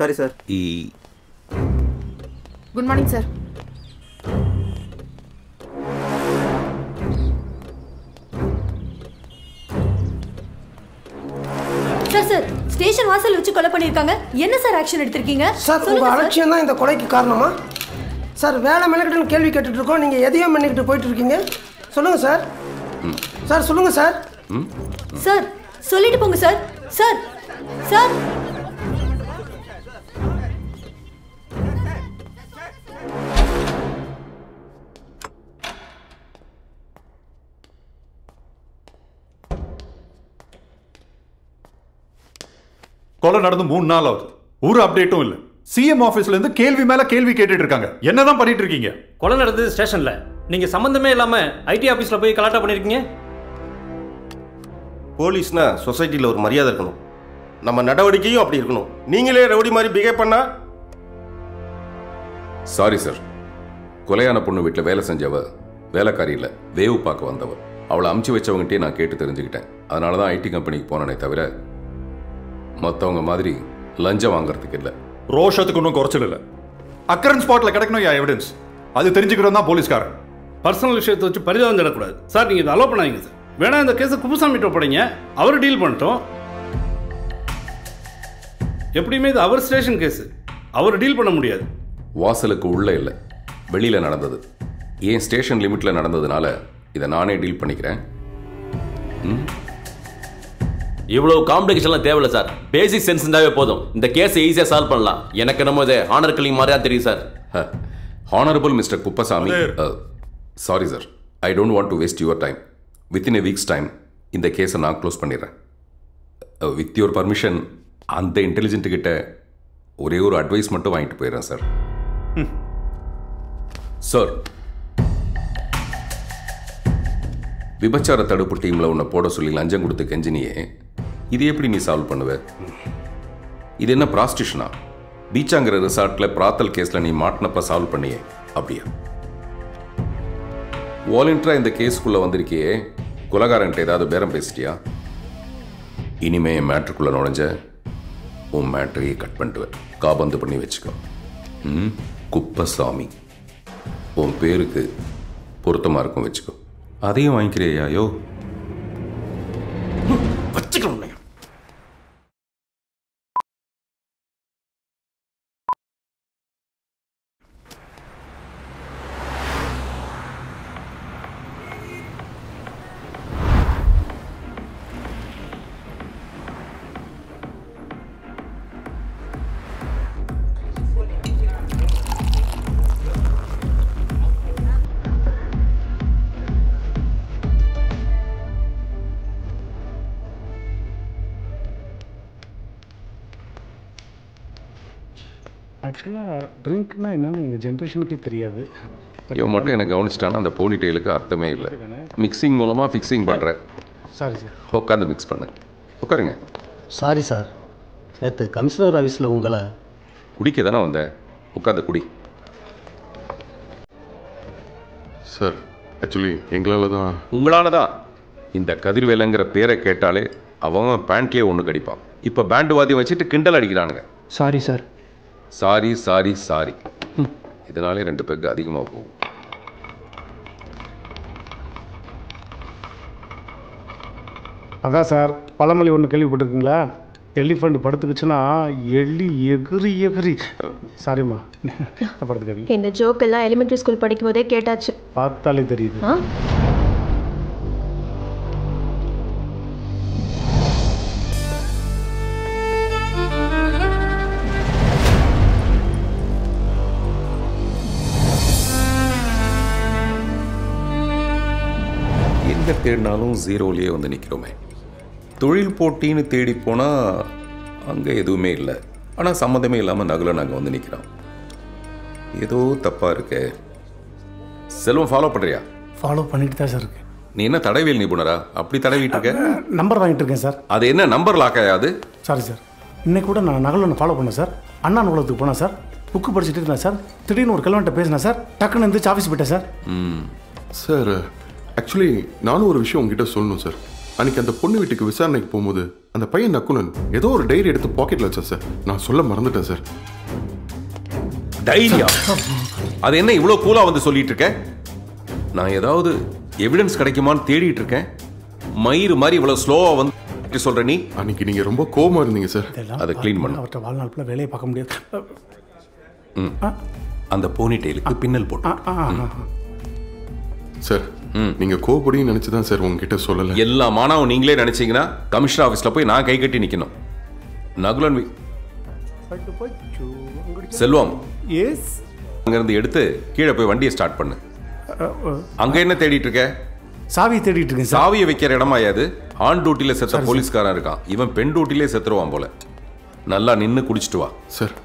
Sorry sir. Good morning sir. Sir station வாசல் வச்சு கொலை பண்ணிருக்காங்க. என்ன சார் ஆக்ஷன் எடுத்திருக்கீங்க? சார் உங்க அலட்சியம் தான் இந்த கொலைக்கு காரணமா? சார் வேலை மெனக்கிட்டு கேள்வி கேட்டுட்டு இருக்கோம், நீங்க எதையும் பண்ணிக்கிட்டு போயிட்டு இருக்கீங்க. சொல்லுங்க சார். சார் சொல்லுங்க சார். சார் சொல்லிட்டு போங்க சார். சார் சார் கொலை நடந்து 3 நாள் ஆகுது. ஒரு அப்டேட்டும் இல்ல. சிஎம் ஆபீஸ்ல இருந்து கேள்வி மேல கேள்வி கேட்டுட்டு இருக்காங்க. என்னதான் பண்ணிட்டு இருக்கீங்க? கொலை நடந்தது ஸ்டேஷன்ல. நீங்க சம்பந்தமே இல்லாம ஐடி ஆபீஸ்ல போய் கலாட்டா பண்ணிருக்கீங்க. போலீஸ்னா சொசைட்டில ஒரு மரியாதை இருக்கணும். நம்ம நடவடிக்கையும் அப்படி இருக்கணும். நீங்களே ரவுடி மாதிரி பிஹேவ் பண்ணா. Sorry sir. கொலையான பொண்ணு வீட்டில் வேலை செஞ்சவ வேலைக்காரி இல்லை, வேவு பார்க்க வந்தவ. அவளை அமுச்சு வச்சவங்ககிட்டே நான் கேட்டு தெரிஞ்சுக்கிட்டேன். அதனால தான் ஐடி கம்பெனிக்கு போனனே தவிர மற்றவங்க மாதிரி லஞ்சம் வாங்குறதுக்கு இல்லை. ரோஷத்துக்கு ஒன்றும் குறைச்சல் இல்லை. அக்கரன் ஸ்பாட்ல கிடைக்கணும் எவிடன்ஸ். அது தெரிஞ்சுக்கிறோம் தான் போலீஸ்காரன். பர்சனல் விஷயத்தை வச்சு பரிதாபம் தரக்கூடாது சார். நீங்க இதை அலோ பண்ணாதீங்க சார். வேணா இந்த கேஸை குப்புசாமிட்ட ஒப்படைங்க, அவர் டீல் பண்ணிட்டோம். எப்படியுமே இது அவர் ஸ்டேஷன் கேஸ், அவர் டீல் பண்ண முடியாது. வாசலுக்கு உள்ள இல்லை, வெளியில நடந்தது. ஏன் ஸ்டேஷன் லிமிட்ல நடந்ததுனால இதை நானே டீல் பண்ணிக்கிறேன். இவ்வளவு காம்ப்ளிகேஷன்லாம் தேவையில்ல சார். பேசிக் சென்ஸ் இருந்தாவே போதும். இந்த கேஸ் ஈஸியா சால்வ் பண்ணலாம். எனக்கு என்னமோ இது ஆனர் கில்லிங் மாதிரியா தெரியும் sir. Honourable mister Kuppusamy, sorry sir, I don't want to waste your time. Within a weeks time இந்த கேஸை நான் க்ளோஸ் பண்ணிடுறேன். வித் யுவர் பர்மிஷன் அந்த இன்டெலிஜென்ட் கிட்ட ஒரே ஒரு அட்வைஸ் மட்டும் வாங்கிட்டு போயிடுறேன் சார். சார், விபச்சார தடுப்பு டீமில் உன்னை போட சொல்லி லஞ்சம் கொடுத்து கெஞ்சினியே, இது எப்படி நீ சால்வ் பண்ணுவ? இது என்ன ப்ராஸ்டியூஷனா? பீச்சாங்கிற ரிசார்ட்டில் பிராத்தல் கேஸில் நீ மாட்டினப்ப சால்வ் பண்ணியே அப்படியா? வாலண்டியராக இந்த கேஸுக்குள்ளே வந்திருக்கியே, குலகாரன்ட்ட ஏதாவது பேரம் பேசிட்டியா? இனிமே என் மேட்ருக்குள்ளே நுழைஞ்ச உன் மேட்ரையே கட் பண்ணிட்டுவேன். காபந்து பண்ணி வச்சுக்கோ. குப்பசாமி உன் பேருக்கு பொருத்தமாக இருக்கும், வச்சுக்கோ. அதையும் வாங்கிக்கிறியாயோ? வச்சுக்கணும். ஆக்சுவலாக ட்ரிங்க்னா என்னன்னு எங்கள் ஜென்ரேஷனுக்கே தெரியாது. இவன் மட்டும் எனக்கு கவனிச்சிட்டானா அந்த போனி டெயிலுக்கு அர்த்தமே இல்லை. மிக்சிங் மூலமாக ஃபிக்ஸிங் பண்ணுறேன். Sorry sir. உட்காந்து மிக்ஸ் பண்ணு. உட்காருங்க. சாரி சார், நேற்று கமிஷனர் ஆஃபீஸில் உங்களை குடிக்க தானே வந்தேன். உட்காந்து குடி. சார், ஆக்சுவலி எங்களால் தான். உங்களால் தான். இந்த கதிர்வேலைங்கிற பேரை கேட்டாலே அவன் பேண்ட்லேயே ஒன்று கடிப்பான். இப்போ பேண்டு வாத்தியம் வச்சுட்டு கிண்டல் அடிக்கிறானுங்க. Sorry sir. Sorry sorry sorry. இதனாலே 2 பேருக்கு அதிகமாக போகும். அதான் சார், பழமொழி ஒன்று கேள்விப்பட்டிருக்கீங்களா? எலிஃபண்ட் படுத்துக்குச்சுன்னா எலி எகிரி எகிரி. சாரிம்மா, படுத்துக்காதீங்க. இந்த ஜோக் எல்லாம் எலிமெண்ட்ரி ஸ்கூல் படிக்கும் போதே கேட்டாச்சு. பார்த்தாலே தெரியுது. எங்கே தேடினாலும் ஜீரோலேயே வந்து நிற்கிறோமே. தொழில் போட்டின்னு தேடி போனால் அங்கே எதுவுமே இல்லை. ஆனால் சம்மந்தமே இல்லாமல் நகலை நாங்கள் வந்து நிற்கிறோம். ஏதோ தப்பாக இருக்கே. செல்வம் ஃபாலோ பண்ணுறியா? ஃபாலோ பண்ணிட்டு தான் சார் இருக்கு. நீ என்ன தடவியல் நிபுணரா? அப்படி தடவிட்டு இருக்க? நம்பர் வாங்கிட்டு இருக்கேன் சார். அது என்ன நம்பர் லாக்காயாது? சாரி சார், இன்னைக்கு கூட நான் நகல் ஒன்று ஃபாலோ பண்ணேன் சார். அண்ணா நூலகத்துக்கு போனேன் சார். புக்கு படிச்சுட்டு இருந்தேன் சார். திடீர்னு ஒரு கல்வன்ட்ட பேசினேன் சார். டக்குன்னு இருந்து ஆஃபீஸ் போயிட்டேன் சார். சார், ஆக்சுவலி நானும் ஒரு விஷயம் உங்ககிட்ட சொல்லணும் சார். அன்னைக்கு அந்த பொண்ணு வீட்டுக்கு விசாரணைக்கு போகும்போது அந்த பையன் நக்குலன் ஏதோ ஒரு டைரி எடுத்து பாக்கெட்ல வச்சா சார். நான் சொல்ல மறந்துட்டேன் சார். டைரியா? அது என்ன இவ்வளோ கூலா வந்து சொல்லிட்டு இருக்கேன்? நான் ஏதாவது எவிடன்ஸ் கிடைக்குமான்னு தேடிட்டு இருக்கேன். மயிறு மாதிரி இவ்வளவு ஸ்லோவா வந்து சொல்ற நீ. அன்னைக்கு நீங்க ரொம்ப கோவமா இருந்தீங்க சார். அதை க்ளீன் பண்ண அவர்கிட்ட வாழ்நாள் ஃபுல்லாக வேலையை பார்க்க முடியாது. அந்த போனி டெயிலுக்கு பின்னல் போட்டு சார். நீங்க கோபப்படின்னு நினைச்சுதான் சார் உங்ககிட்ட சொல்லல. எல்லா மானாவும் நீங்களே நினைச்சீங்கன்னா கமிஷனர் ஆஃபீஸ்ல போய் நான் கை கட்டி நிக்கணும். நகுலன் செல்வம், அங்க இருந்து எடுத்து கீழே போய் வண்டியை ஸ்டார்ட் பண்ணு. அங்க என்ன தேடிட்டு இருக்க? சாவியை தேடிட்டு இருக்கேன். சாவியை வைக்கிற இடமா யாது? ஆன் டியூட்டில செத்த போலீஸ்காரன் இருக்கான். இவன் பெண் டியூட்டிலே செத்துருவான் போல. நல்லா நின்னு குடிச்சிட்டு வா sir.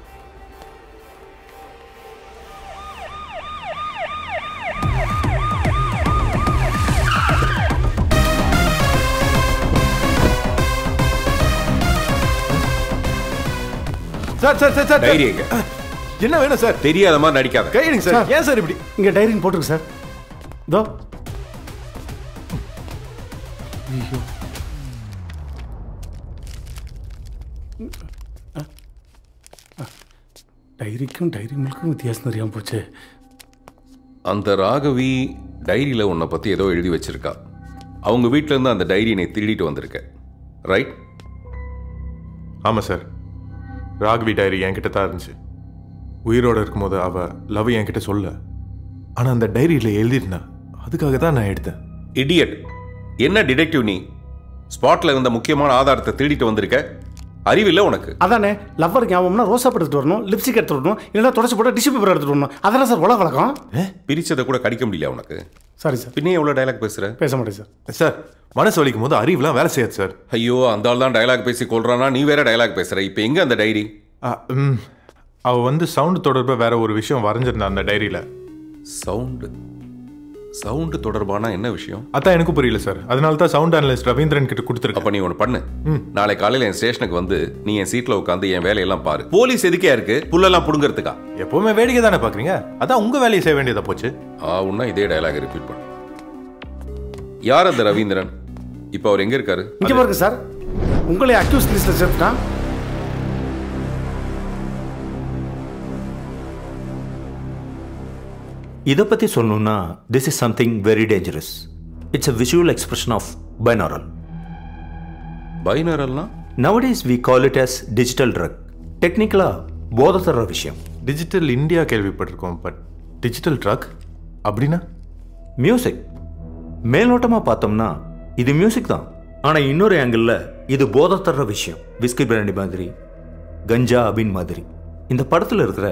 Sir sir sir sir diary எங்க? என்ன வேணும் சார்? தெரியாத மாதிரி நடிக்காத. கைடுங்க சார். ஏன் சார் இப்படி? இங்க டைரின்னு போட்டுருக்கு சார். இதோ. ஐயோ. டைரிக்கும் டைரி மில்க்கும் வித்தியாசம் தெரியாம போச்சு. அந்த ராகவி டைரியில உன்னை பத்தி ஏதோ எழுதி வச்சிருக்கா. அவங்க வீட்டுல இருந்து அந்த டைரி நீ திருடிட்டு வந்திருக்க, ரைட்? ஆமா சார். ராகவி டைரி என்கிட்ட தான் இருந்துச்சு. உயிரோடு இருக்கும்போது அவ லவ் என்கிட்ட சொல்ல. ஆனால் அந்த டைரியில் எழுதிருந்தா. அதுக்காக தான் நான் எடுத்தேன். இடியட். என்ன டிடெக்டிவ் நீ? ஸ்பாட்ல இருந்த முக்கியமான ஆதாரத்தை திருடிட்டு வந்திருக்க. அறிவில்லை உனக்கு? அதானே, லவ்வர் ஞாபகம்னா ரோசா எடுத்துட்டு வரணும், லிப்ஸ்டிக் எடுத்துட்டு வரணும், இல்லைன்னா தொடச்சு போட்டு டிஷ்யூ பேப்பர் எடுத்துட்டு வரணும். அதெல்லாம் சார் உலக வழக்கம். பிரிச்சதை கூட கடிக்க முடியல உனக்கு. Sorry sir. பின்னே எவ்வளோ டயலாக் பேசுற? பேச மாட்டேன் சார். சார், மனசு வலிக்கும் போது அறிவுலாம் வேலை செய்யாது சார். ஐயோ, அந்த ஆள் தான் டயலாக் பேசி கொள்றானா, நீ வேற டயலாக் பேசுற. இப்போ எங்க அந்த டைரி? அவ வந்து சவுண்ட் தொடர்பாக வேற ஒரு விஷயம் வரைஞ்சிருந்தா அந்த டைரியில. சவுண்டு தொடர்பான என்ன விஷயம்? அதான் எனக்கும் புரியல சார். அதனால தான் சவுண்ட் அனலிஸ்ட் ரவீந்திரன் கிட்ட கொடுத்துருக்க. அப்ப நீ ஒன்று பண்ணு. நாளை காலையில் என் ஸ்டேஷனுக்கு வந்து நீ என் சீட்ல உட்காந்து என் வேலையெல்லாம் பாரு. போலீஸ் எதுக்கே இருக்கு? புல்லெல்லாம் புடுங்கிறதுக்கா? எப்பவுமே வேடிக்கை தானே பாக்குறீங்க. அதான் உங்க வேலையை செய்ய வேண்டியதா போச்சு. உன்னா இதே டயலாக் ரிப்பீட் பண்ணு. யார் அந்த ரவீந்திரன்? இப்போ அவர் எங்க இருக்காரு? இங்க பாருங்க சார், உங்களை அக்யூஸ் லிஸ்ட்ல சேர்த்துட்டான். இதை பற்றி சொல்லணும்னா this is something very dangerous. It's a visual expression of binaural. பைனாரல்னா nowadays we call it as digital drug. டெக்னிக்கலாக போதை தர்ற விஷயம். டிஜிட்டல் இந்தியா கேள்விப்பட்டிருக்கோம். பட் டிஜிட்டல் ட்ரக் அப்படின்னா? மியூசிக். மேலோட்டமாக பார்த்தோம்னா இது மியூசிக் தான். ஆனால் இன்னொரு ஆங்கிளில் இது போதை தர்ற விஷயம். விஸ்கி பிராண்டி மாதிரி, கஞ்சா அபின் மாதிரி. இந்த படத்தில் இருக்கிற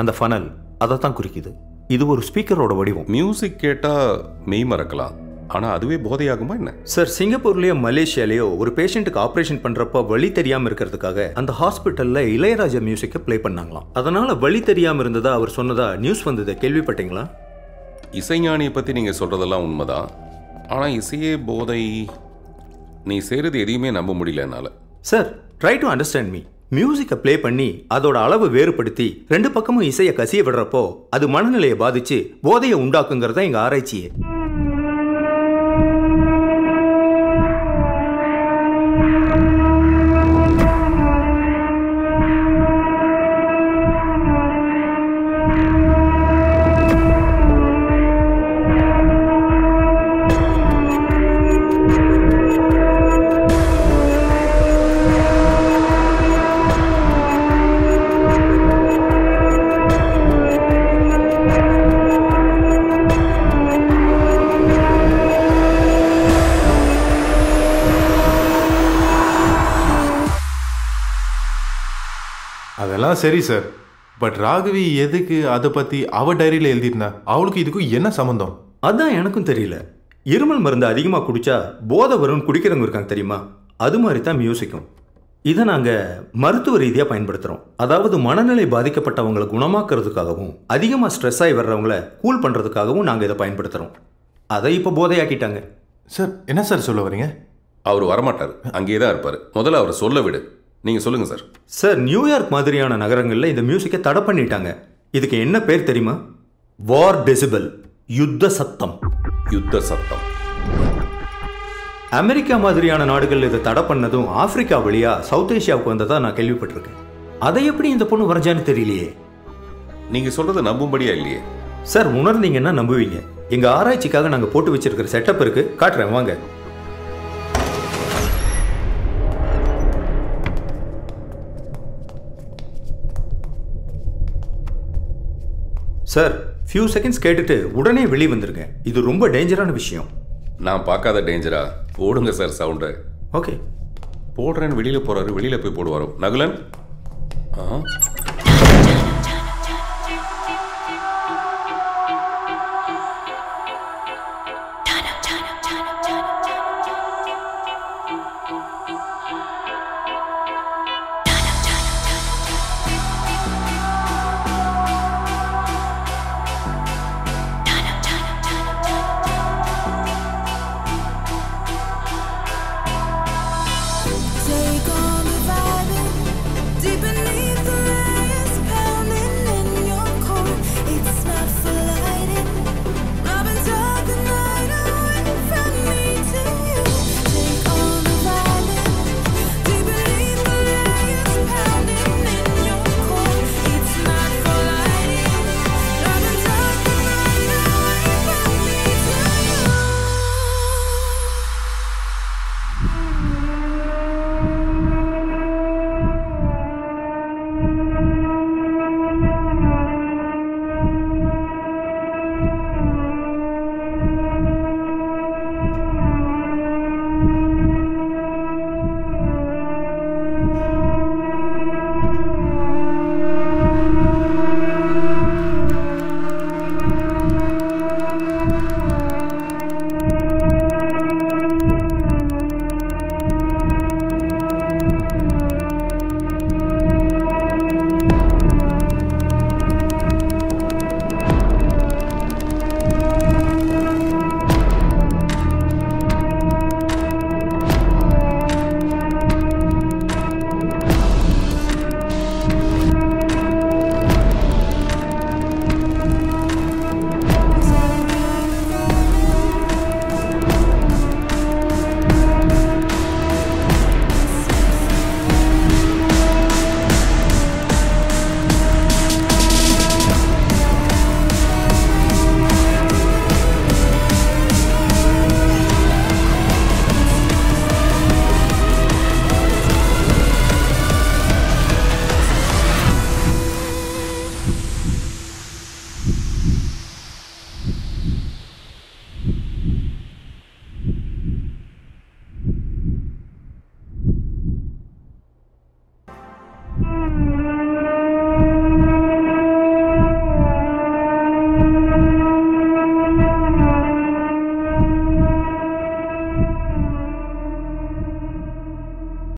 அந்த ஃபனல் அதை தான் குறிக்குது. இது ஒரு ஸ்பீக்கரோட வடிவம். மியூசிக் கேட்டால் மெய் மறக்கலாம், ஆனால் அதுவே போதையாகுமா என்ன? சார், சிங்கப்பூர்லேயோ மலேசியாலேயோ ஒரு பேஷண்ட்டுக்கு ஆப்ரேஷன் பண்ணுறப்போ வழி தெரியாமல் இருக்கிறதுக்காக அந்த ஹாஸ்பிட்டலில் இளையராஜா மியூசிக்கை ப்ளே பண்ணாங்களாம். அதனால் வழி தெரியாமல் இருந்ததா அவர் சொன்னதா நியூஸ் வந்ததை கேள்விப்பட்டீங்களா? இசைஞானியை பற்றி நீங்கள் சொல்கிறதெல்லாம் உண்மைதான். ஆனால் இசையே போதை. நீ செய்கிறது எதையுமே நம்ப முடியல என்னால். Sir, try to understand me. மியூசிக்கை ப்ளே பண்ணி அதோட அளவு வேறுபடுத்தி ரெண்டு பக்கமும் இசையை கசிய விடுறப்போ அது மனநிலையை பாதிச்சு போதையை உண்டாக்குங்கிறத எங்க ஆராய்ச்சியே. அதெல்லாம் சரி சார். பட் ராகவி எதுக்கு அதை பற்றி அவ டைரியில் எழுதியிருந்தா? அவளுக்கு இதுக்கும் என்ன சம்மந்தம்? அதான் எனக்கும் தெரியல. இருமல் மருந்து அதிகமாக குடிச்சா போதை வரும்னு குடிக்கிறவங்க இருக்காங்க தெரியுமா? அது மாதிரி தான் மியூசிக்கும். இதை நாங்கள் மருத்துவ ரீதியாக பயன்படுத்துகிறோம். அதாவது மனநிலை பாதிக்கப்பட்டவங்களை குணமாக்குறதுக்காகவும் அதிகமாக ஸ்ட்ரெஸ் ஆகி வர்றவங்கள கூல் பண்ணுறதுக்காகவும் நாங்கள் இதை பயன்படுத்துகிறோம். அதை இப்போ போதையாக்கிட்டாங்க. சார், என்ன சார் சொல்ல வரீங்க? அவர் வரமாட்டார், அங்கேயே தான் இருப்பார். முதல்ல அவர் சொல்ல விடு. நீங்கள் சொல்லுங்கள் சார். சார், நியூயார்க் மாதிரியான நகரங்களில் இந்த மியூசிக்கை தடை பண்ணிட்டாங்க. இதுக்கு என்ன பேர் தெரியுமா? வார் டெசிபல். யுத்த சத்தம். யுத்த சத்தம். அமெரிக்கா மாதிரியான நாடுகள் இதை தடை பண்ணதும் ஆப்பிரிக்கா வழியா சவுத் ஏஷியாவுக்கு வந்ததா நான் கேள்விப்பட்டிருக்கேன். அதை எப்படி இந்த பொண்ணு வரைஞ்சான்னு தெரியலையே. நீங்க சொல்றது நம்பும்படியா இல்லையே. சார் உணர்ந்தீங்கன்னா நம்புவீங்க. எங்க ஆராய்ச்சிக்காக நாங்க போட்டு வச்சிருக்கிற செட்டப் இருக்கு, காட்டுறேன் வாங்க. சார் ஃபியூ செகண்ட்ஸ் கேட்டுட்டு உடனே வெளியே வந்துருங்க. இது ரொம்ப டேஞ்சரான விஷயம். நான் பார்க்காத டேஞ்சரா? போடுங்க சார் சவுண்டு. ஓகே போடுறேன்னு வெளியில போறாரு, வெளியில போய் போடுவாரோ. நகுலன்